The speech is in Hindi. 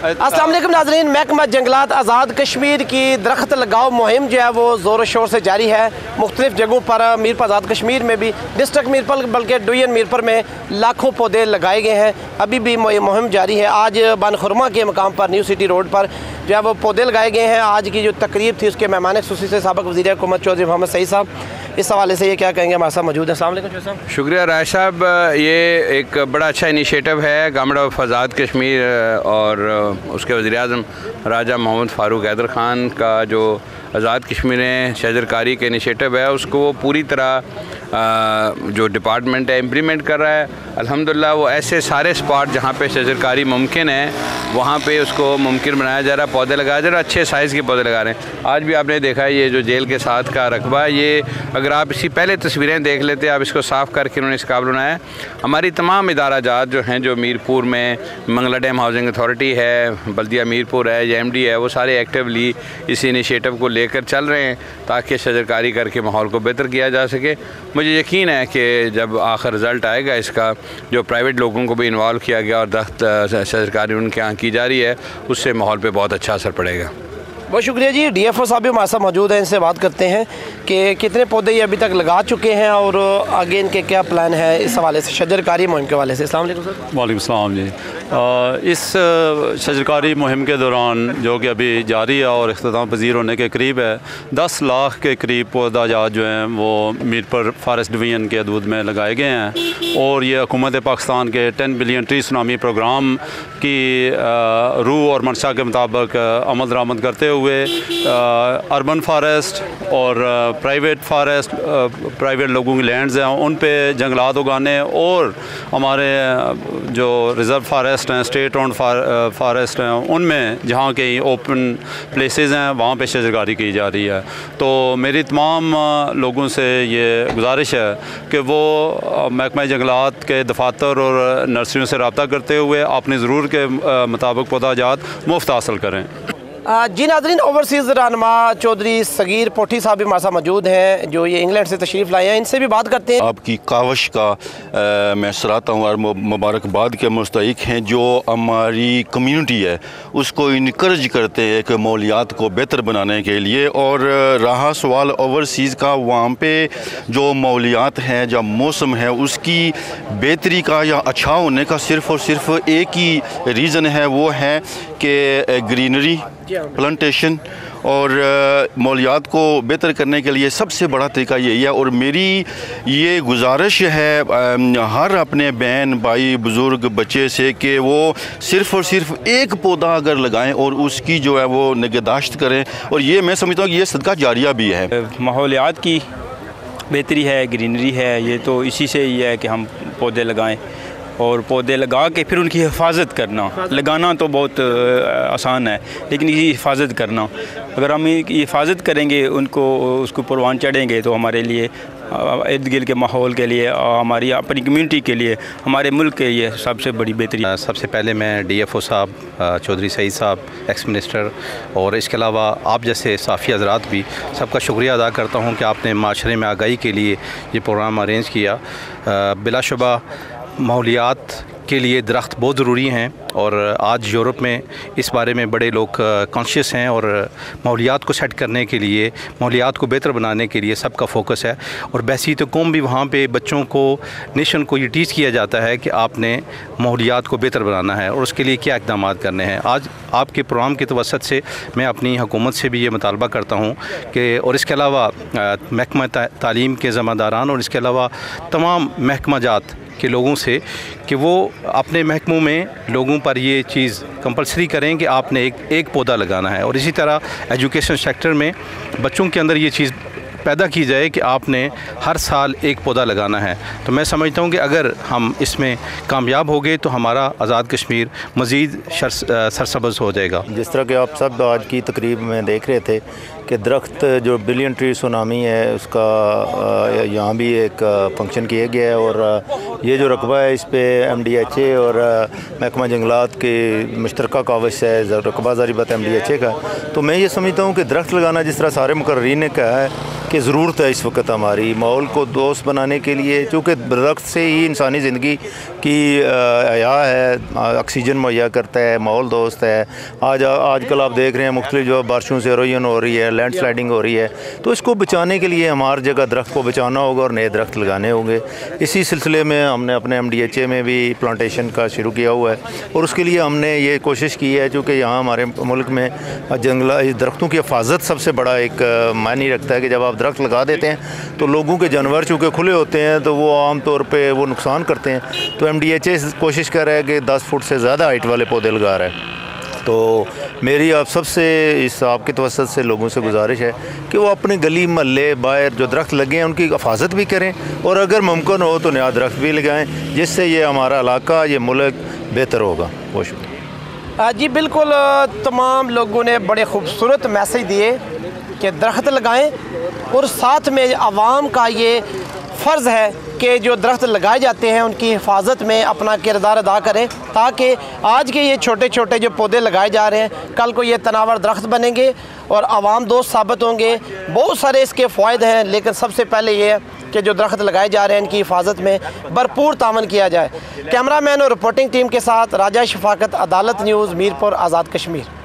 अस्सलाम वालेकुम नाज़रीन, महकमा जंगलात आज़ाद कश्मीर की दरख्त लगाओ मुहिम जो है वो ज़ोर शोर से जारी है। मुख्तलिफ़ जगहों पर मीरपुर आज़ाद कश्मीर में भी, डिस्ट्रिक्ट मीरपुर बल्कि डिवीज़न मीरपुर में लाखों पौधे लगाए गए हैं। अभी भी मुहिम जारी है। आज बनखुरमा के मकाम पर न्यू सिटी रोड पर जो है वो पौधे लगाए गए हैं। आज की जो तकरीब थी उसके मेहमान खुसूसी से साबिक़ वज़ीर हुकूमत चौधरी मोहम्मद सईद साहब, इस हवाले से ये क्या कहेंगे? हमारे साथ मौजूद है। अस्सलाम वालेकुम साहब। शुक्रिया राय साहब, ये एक बड़ा अच्छा इनिशिएटिव है गवर्नमेंट ऑफ आज़ाद कश्मीर और उसके वज़ीर-ए-आज़म राजा मोहम्मद फ़ारूक हैदर ख़ान का जो आज़ाद कश्मीर में शजरकारी का इनिशिएटिव है उसको वो पूरी तरह जो डिपार्टमेंट है इम्प्लीमेंट कर रहा है। अल्हम्दुलिल्लाह वो ऐसे सारे स्पॉट जहाँ पे शजरकारी मुमकिन है वहाँ पे उसको मुमकिन बनाया जा रहा है, पौधे लगाया जा रहा है, अच्छे साइज़ के पौधे लगा रहे हैं। आज भी आपने देखा है ये जो जेल के साथ का रकबा है, ये अगर आप इसी पहले तस्वीरें देख लेते आप इसको साफ़ करके उन्होंने इस काबिल बनाया है। हमारी तमाम इदारा जात जो हैं, जो मीरपुर में मंगला डैम हाउसिंग अथॉरिटी है, बल्दिया मीरपुर है, JMD है, वो सारे एक्टिवली इस इनिशिएटिव को लेकर चल रहे हैं ताकि शजरकारी करके माहौल को बेहतर किया जा सके। मुझे यकीन है कि जब आखिर रिज़ल्ट आएगा इसका, जो प्राइवेट लोगों को भी इन्वॉल्व किया गया और दख्त शजरकारी उनके यहाँ की जा रही है, उससे माहौल पे बहुत अच्छा असर पड़ेगा। बहुत शुक्रिया जी। DFO साहब भी हमारे साथ मौजूद हैं, इनसे बात करते हैं कि कितने पौधे ये अभी तक लगा चुके हैं और आगे इनके क्या प्लान है इस हवाले से, शजरकारी मुहिम के हवाले से। अस्सलाम वालेकुम सर। वालेकुम सलाम जी। इस शजरकारी मुहिम के दौरान जो कि अभी जारी है और इख्तिताम पज़ीर होने के करीब है, 10 लाख के करीब पौधा जात जो हैं वो मीरपुर फॉरेस्ट डिवीज़न के हदूद में लगाए गए हैं और ये हुकूमत पाकिस्तान के 10 बिलियन ट्री सुनामी प्रोग्राम की रूह और मंशा के मुताबिक अमल दरामद करते हुए अर्बन फॉरेस्ट और प्राइवेट फॉरेस्ट, प्राइवेट लोगों की लैंड्स हैं उन पे जंगलात उगाने और हमारे जो रिज़र्व फॉरेस्ट हैं, स्टेट ओन्ड फॉरेस्ट हैं, उनमें जहाँ के ओपन प्लेसेस हैं वहाँ पे शजरकारी की जा रही है। तो मेरी तमाम लोगों से ये गुजारिश है कि वो महकमा जंगलात के दफातर और नर्सरियों से रब्ता करते हुए अपनी ज़रूरत के मुताबिक पौधा जात मुफ्त हासिल करें। जी नाज़रीन, ओवरसीज़ रहनुमा चौधरी सगीर पोठी साहब भी हमारे साथ मौजूद हैं जो ये इंग्लैंड से तशरीफ़ लाए हैं, इनसे भी बात करते हैं। आपकी कावश का मैं सराहता हूँ और मुबारकबाद के मुस्तहिक हैं जो हमारी कम्युनिटी है उसको इनकरेज करते हैं कि माहौलियात को बेहतर बनाने के लिए। और रहा सवाल ओवरसीज़ का, वहाँ पे जो माहौलियात हैं, जो मौसम है, उसकी बेहतरी का या अच्छा होने का सिर्फ़ और सिर्फ एक ही रीज़न है, वो है कि ग्रीनरी, प्लांटेशन और माहौलियात को बेहतर करने के लिए सबसे बड़ा तरीका यही है। और मेरी ये गुजारिश है हर अपने बहन भाई बुज़ुर्ग बच्चे से कि वो सिर्फ़ और सिर्फ एक पौधा अगर लगाएं और उसकी जो है वो निगहदाश्त करें, और ये मैं समझता हूँ कि ये सदका जारिया भी है। माहौलियात की बेहतरी है, ग्रीनरी है, ये तो इसी से ही है कि हम पौधे लगाएँ और पौधे लगा के फिर उनकी हिफाजत करना। लगाना तो बहुत आसान है लेकिन इसकी हिफाजत करना, अगर हम हिफाजत करेंगे, उनको उसको परवान चढ़ेंगे तो हमारे लिए इर्द गिर्द के माहौल के लिए, हमारी अपनी कम्युनिटी के लिए, हमारे मुल्क के लिए सबसे बड़ी बेहतरी। सबसे पहले मैं DFO साहब चौधरी सईद साहब, एक्स मिनिस्टर, और इसके अलावा आप जैसे साफ़ी हज़रात भी, सबका शुक्रिया अदा करता हूँ कि आपने माशरे में आगाही के लिए ये प्रोग्राम अरेंज किया। बिलाशुबा माहौलियात के लिए दरख्त बहुत ज़रूरी हैं और आज यूरोप में इस बारे में बड़े लोग कॉन्शियस हैं और माहौलियात को सेट करने के लिए, माहौलियात को बेहतर बनाने के लिए सबका फोकस है। और बहसीत कौम भी वहाँ पे बच्चों को, नेशन को ये टीच किया जाता है कि आपने माहौलियात को बेहतर बनाना है और उसके लिए क्या इक़दाम करने हैं। आज आपके प्रोग्राम की तवसत से मैं अपनी हुकूमत से भी ये मुतालबा करता हूँ कि, और इसके अलावा महकमा तालीम के ज़िम्मेदारान और इसके अलावा तमाम महकमा जात के लोगों से कि वो अपने महकमों में लोगों पर ये चीज़ कंपलसरी करें कि आपने एक पौधा लगाना है। और इसी तरह एजुकेशन सेक्टर में बच्चों के अंदर ये चीज़ पैदा की जाए कि आपने हर साल एक पौधा लगाना है। तो मैं समझता हूँ कि अगर हम इसमें कामयाब हो गए तो हमारा आज़ाद कश्मीर मज़ीद सरसब्ज़ हो जाएगा। जिस तरह के आप सब आज की तकरीब में देख रहे थे कि दरख्त जो बिलियन ट्री सुनामी है उसका यहाँ भी एक फंक्शन किया गया है और ये जो रकबा है इस पे MDHA और महकमा जंगलात के मुश्तरका कावश है, रकबा ज़ारिबत MDHA का। तो मैं ये समझता हूँ कि दरख्त लगाना जिस तरह सारे मुकर्रीन ने कहा है कि की ज़रूरत है इस वक्त हमारी माहौल को दोस्त बनाने के लिए, चूँकि दरख्त से ही इंसानी ज़िंदगी की हया है, ऑक्सीजन मुहैया करता है, माहौल दोस्त है। आजकल आप देख रहे हैं मुख्तलिफ जो बारिशों से इरोजन हो रही है, लैंड स्लाइडिंग हो रही है, तो इसको बचाने के लिए हमारी जगह दरख्त को बचाना होगा और नए दरख्त लगाने होंगे। इसी सिलसिले में हमने अपने MDHA में भी प्लांटेशन का शुरू किया हुआ है और उसके लिए हमने ये कोशिश की है, चूँकि यहाँ हमारे मुल्क में दरख्तों की हिफाजत सबसे बड़ा एक मायने रखता है कि जब आप दरख्त लगा देते हैं तो लोगों के जानवर चूँकि खुले होते हैं तो वो आम तौर पे वो नुकसान करते हैं। तो MDHA कोशिश कर रहा है कि 10 फुट से ज़्यादा हाइट वाले पौधे लगा रहा है। तो मेरी आप सबसे इस आपके तवसत से लोगों से गुजारिश है कि वो अपने गली महल्ले बाहर जो दरख्त लगे हैं उनकी हिफाजत भी करें और अगर मुमकिन हो तो नया दरख्त भी लगाएँ, जिससे ये हमारा इलाका, ये मुल्क बेहतर होगा। बहुत शुक्रिया जी। बिल्कुल, तमाम लोगों ने बड़े खूबसूरत मैसेज दिए कि दरख्त लगाएं और साथ में आवाम का ये फ़र्ज़ है कि जो दरख्त लगाए जाते हैं उनकी हिफाजत में अपना किरदार अदा करें, ताकि आज के ये छोटे छोटे जो पौधे लगाए जा रहे हैं कल को ये तनावर दरख्त बनेंगे और आवाम दोस्त साबित होंगे। बहुत सारे इसके फ़ायदे हैं, लेकिन सबसे पहले ये है कि जो दरख्त लगाए जा रहे हैं इनकी हिफाजत में भरपूर तावन किया जाए। कैमरामैन और रिपोर्टिंग टीम के साथ राजा शफाकत, अदालत न्यूज़, मीरपुर, आज़ाद कश्मीर।